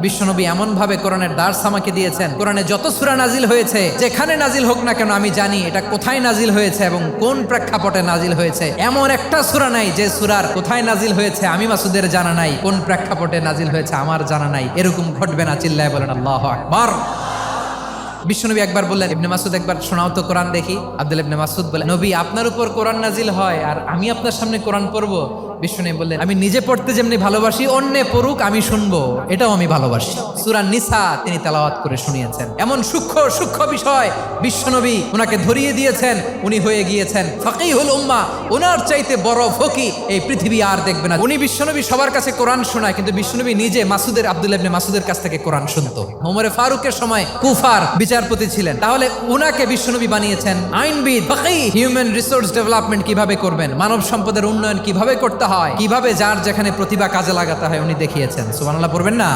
বিশ্বনবী এমন ভাবে কোরআনের দার্স আমাকে দিয়েছেন, কোরআনে যত সূরা নাজিল হয়েছে, যেখানে নাজিল হোক না কেন আমি জানি এটা কোথায় নাজিল হয়েছে এবং কোন প্রেক্ষাপটে নাজিল হয়েছে। এমন একটা সূরা নাই যে সূরার কোথায় নাজিল হয়েছে আমি মাসুদের জানা নাই, কোন প্রেক্ষাপটে নাজিল হয়েছে আমার জানা নাই। এরকম ঘটবে না, চিল্লায় বলেন আল্লাহু আকবার। বিশ্বনবী একবার বললেন, ইবনে মাসুদ একবার শোনাও তো কোরআন দেখি। আব্দুল্লাহ ইবনে মাসুদ বলেন, নবী আপনার উপর কোরআন নাজিল হয় আর আমি আপনার সামনে কোরআন পড়বো? বিশ্বনবী বললেন, আমি নিজে পড়তে যেমনি ভালোবাসি, অন্যে পড়ুক আমি শুনবো, এটাও আমি ভালোবাসি। সূরা নিসা তিনি তেলাওয়াত করে শুনিয়েছেন। এমন সূক্ষ্ম সূক্ষ্ম বিষয় বিশ্বনবী উনাকে ধরিয়ে দিয়েছেন, উনি হয়ে গিয়েছেন ফাকিহুল উম্মাহ। ওনার চাইতে বড় ফকি এই পৃথিবী আর দেখবে না। উনি বিশ্বনবী সবার কাছে কোরআন শোনায়, কিন্তু বিশ্বনবী নিজে আব্দুল্লাহ ইবনে মাসুদের কাছ থেকে কোরআন শুনতো। ওমরে ফারুকের সময় কুফার বিচারপতি ছিলেন, তাহলে উনাকে বিশ্বনবী বানিয়েছেন আইনবিদ, ফাকিহ। হিউম্যান রিসোর্স ডেভেলপমেন্ট কিভাবে করবেন, মানব সম্পদের উন্নয়ন কিভাবে করতে হয়, কিভাবে যার যেখানে প্রতিভা কাজে লাগাতে হয় উনি দেখিয়েছেন। সুবহানাল্লাহ পড়বেন না?